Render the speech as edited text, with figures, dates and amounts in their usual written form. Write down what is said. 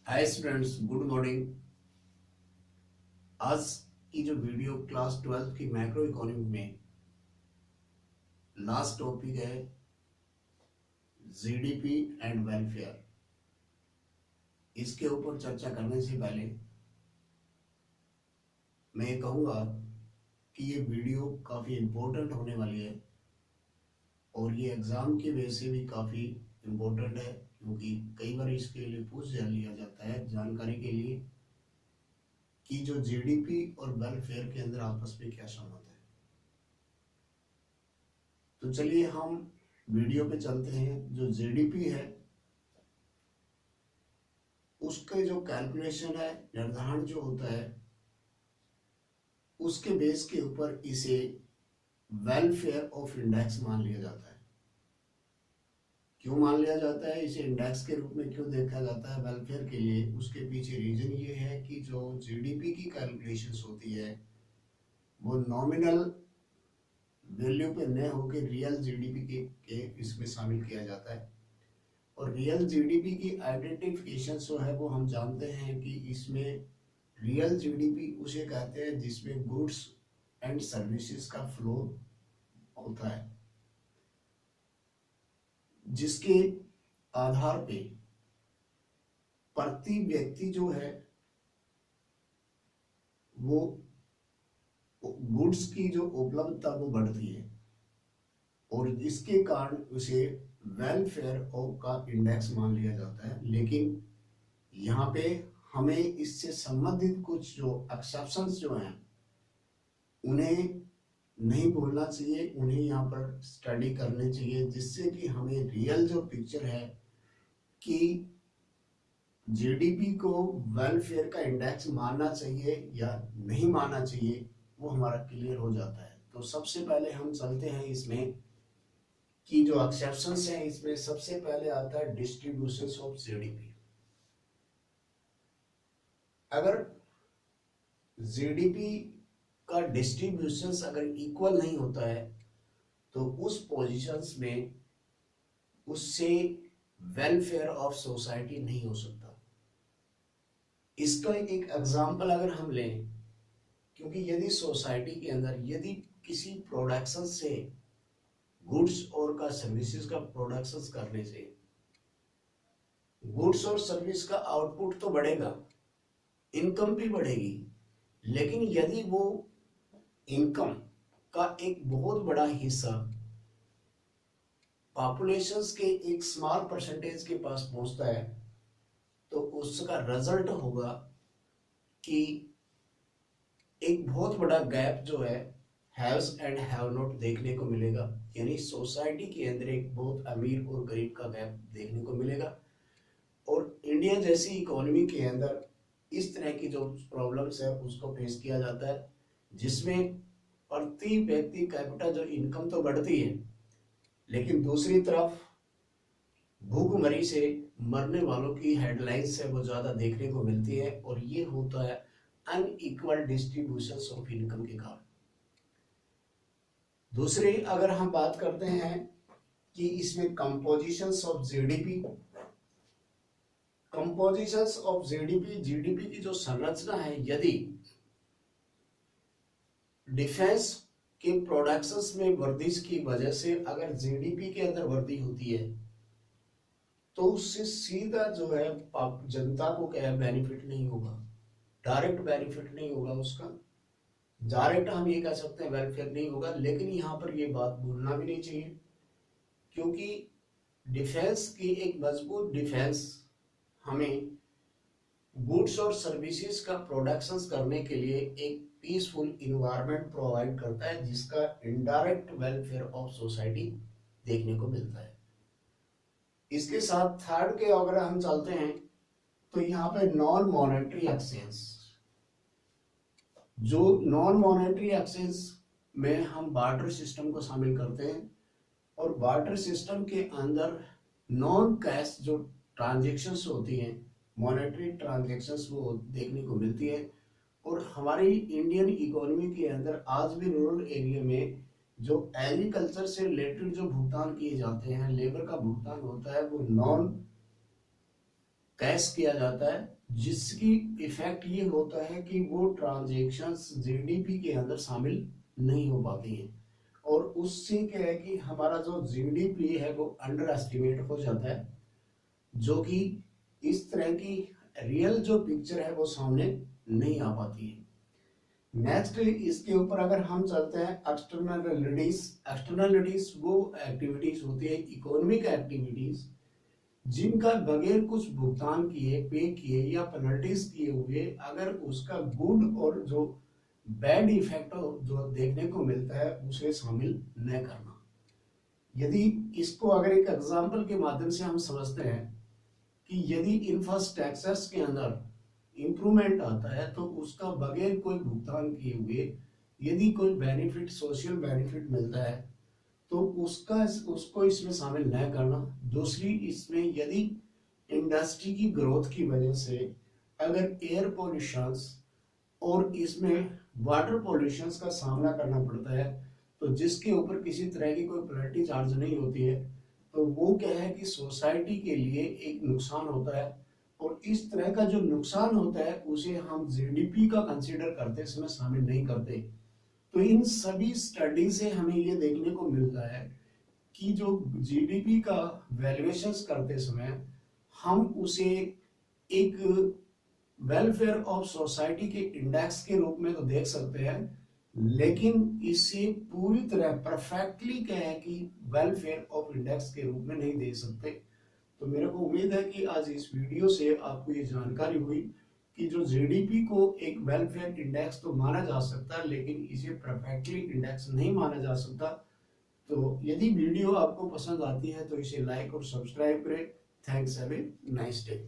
Hi students, good morning. आज की जो वीडियो क्लास 12 की मैक्रो इकोनॉमी में लास्ट टॉपिक है जीडीपी एंड वेलफेयर। इसके ऊपर चर्चा करने से पहले मैं ये कहूँगा कि ये वीडियो काफ़ी इम्पोर्टेंट होने वाली है और ये एग्ज़ाम की वजह से भी काफ़ी इम्पोर्टेंट है, क्योंकि कई बार इसके लिए पूछ लिया जाता है जानकारी के लिए कि जो जीडीपी और वेलफेयर के अंदर आपस में क्या संबंध है। तो चलिए हम वीडियो पे चलते हैं। जो जीडीपी है उसके जो कैलकुलेशन है, निर्धारण जो होता है, उसके बेस के ऊपर इसे वेलफेयर ऑफ इंडेक्स मान लिया जाता है। क्यों मान लिया जाता है, इसे इंडेक्स के रूप में क्यों देखा जाता है वेलफेयर के लिए? उसके पीछे रीजन ये है कि जो जीडीपी की कैलकुलेशंस होती है वो नॉमिनल वैल्यू पे न होकर रियल जीडीपी के इसमें शामिल किया जाता है। और रियल जीडीपी की आइडेंटिफिकेशन जो है वो हम जानते हैं कि इसमें रियल जीडीपी उसे कहते हैं जिसमें गुड्स एंड सर्विसेज का फ्लो होता है, जिसके आधार पे प्रति व्यक्ति जो है वो गुड्स की जो उपलब्धता वो बढ़ती है और इसके कारण उसे वेलफेयर का इंडेक्स मान लिया जाता है। लेकिन यहाँ पे हमें इससे संबंधित कुछ जो एक्सेप्शंस जो हैं उन्हें नहीं भूलना चाहिए, उन्हें यहाँ पर स्टडी करने चाहिए, जिससे कि हमें रियल जो पिक्चर है कि जीडीपी को वेलफेयर का इंडेक्स मानना चाहिए या नहीं मानना चाहिए वो हमारा क्लियर हो जाता है। तो सबसे पहले हम चलते हैं इसमें कि जो एक्सेप्शंस हैं, इसमें सबसे पहले आता है डिस्ट्रीब्यूशन ऑफ जीडीपी। अगर जीडीपी का डिस्ट्रीब्यूशन अगर इक्वल नहीं होता है तो उस पोजीशंस में उससे वेलफेयर ऑफ सोसाइटी नहीं हो सकता। इसका एक एग्जांपल अगर हम लें, क्योंकि यदि सोसाइटी के अंदर यदि किसी प्रोडक्शन से गुड्स और का सर्विसेज का प्रोडक्शन करने से गुड्स और सर्विस का आउटपुट तो बढ़ेगा, इनकम भी बढ़ेगी, लेकिन यदि वो इनकम का एक बहुत बड़ा हिस्सा पॉपुलेशंस के एक स्मॉल परसेंटेज के पास पहुंचता है तो उसका रिजल्ट होगा कि एक बहुत बड़ा गैप जो है हैव्स एंड हैव नॉट देखने को मिलेगा। यानी सोसाइटी के अंदर एक बहुत अमीर और गरीब का गैप देखने को मिलेगा। और इंडिया जैसी इकोनॉमी के अंदर इस तरह की जो प्रॉब्लम्स है उसको फेस किया जाता है, जिसमें प्रति व्यक्ति कैपिटा जो इनकम तो बढ़ती है, लेकिन दूसरी तरफ भूखमरी से मरने वालों की हेडलाइंस है वो ज्यादा देखने को मिलती है। और ये होता है अनइक्वल डिस्ट्रीब्यूशन ऑफ इनकम के कारण। दूसरी अगर हम बात करते हैं कि इसमें compositions of GDP, compositions of GDP, GDP की जो संरचना है, यदि डिफेंस के प्रोडक्शंस में वृद्धि की वजह से अगर जीडीपी के अंदर वृद्धि होती है तो उससे सीधा जो है जनता को क्या बेनिफिट नहीं होगा, डायरेक्ट बेनिफिट नहीं होगा उसका, डायरेक्ट हम ये कह सकते हैं वेलफेयर नहीं होगा। लेकिन यहाँ पर ये बात भूलना भी नहीं चाहिए, क्योंकि डिफेंस की एक मजबूत डिफेंस हमें गुड्स और सर्विसेज का प्रोडक्शन करने के लिए एक पीसफुल इन्वायरमेंट प्रोवाइड करता है, जिसका इनडायरेक्ट वेलफेयर ऑफ सोसाइटी देखने को मिलता है। इसके साथ थर्ड के अगर हम चलते हैं तो यहाँ पे नॉन मॉनेटरी एक्सचेंज, जो नॉन मॉनेटरी एक्सचेंज में हम बार्टर सिस्टम को शामिल करते हैं। और बार्टर सिस्टम के अंदर नॉन कैश जो ट्रांजेक्शन्स होती हैं, मॉनेटरी ट्रांजेक्शन्स वो देखने को मिलती है। और हमारी इंडियन इकोनॉमी के अंदर आज भी रूरल एरिया में जो एग्रीकल्चर से रिलेटेड जो भुगतान किए जाते हैं, लेबर का भुगतान होता है, वो नॉन कैश किया जाता है, जिसकी इफेक्ट ये होता है कि वो ट्रांजेक्शन्स जीडीपी के अंदर शामिल नहीं हो पाती हैं, और उससे क्या है कि हमारा जो जीडीपी है वो अंडर एस्टिमेट हो जाता है, जो कि इस तरह की रियल जो पिक्चर है वो सामने नहीं आ पाती है। नेक्स्ट इसके ऊपर अगर हम चलते हैं एक्सटर्नलिटीज। एक्सटर्नलिटीज वो एक्टिविटीज होती है, इकोनॉमिक एक्टिविटीज, जिनका बगैर कुछ भुगतान किए, पे किए या पेनल्टीज किए हुए अगर उसका गुड और जो बैड इफेक्ट जो देखने को मिलता है उसे शामिल न करना। यदि इसको अगर एक एग्जांपल के माध्यम से हम समझते हैं कि यदि इंफ्रास्ट्रक्चर्स के अंदर इंप्रूवमेंट आता है तो उसका बगैर कोई भुगतान किए हुए यदि कोई बेनिफिट, सोशल बेनिफिट मिलता है तो उसको इसमें शामिल न करना। दूसरी, इसमें यदि इंडस्ट्री की ग्रोथ की वजह से अगर एयर पॉल्यूशंस और इसमें वाटर पॉल्यूशंस का सामना करना पड़ता है तो जिसके ऊपर किसी तरह की कोई पेनल्टी चार्ज नहीं होती है, तो वो क्या है कि सोसाइटी के लिए एक नुकसान होता है, और इस तरह का जो नुकसान होता है उसे हम जीडीपी का कंसीडर करते समय शामिल नहीं करते। तो इन सभी स्टडी से हमें ये देखने को मिलता है कि जो जीडीपी का वैल्यूएशंस करते समय हम उसे एक वेलफेयर ऑफ सोसाइटी के इंडेक्स के रूप में तो देख सकते हैं, लेकिन इसे पूरी तरह परफेक्टली क्या है कि वेलफेयर ऑफ इंडेक्स के रूप में नहीं दे सकते। तो मेरे को उम्मीद है कि आज इस वीडियो से आपको ये जानकारी हुई कि जो जीडीपी को एक वेलफेयर इंडेक्स तो माना जा सकता है, लेकिन इसे परफेक्टली इंडेक्स नहीं माना जा सकता। तो यदि वीडियो आपको पसंद आती है तो इसे लाइक और सब्सक्राइब करें। Thanks, have a nice day.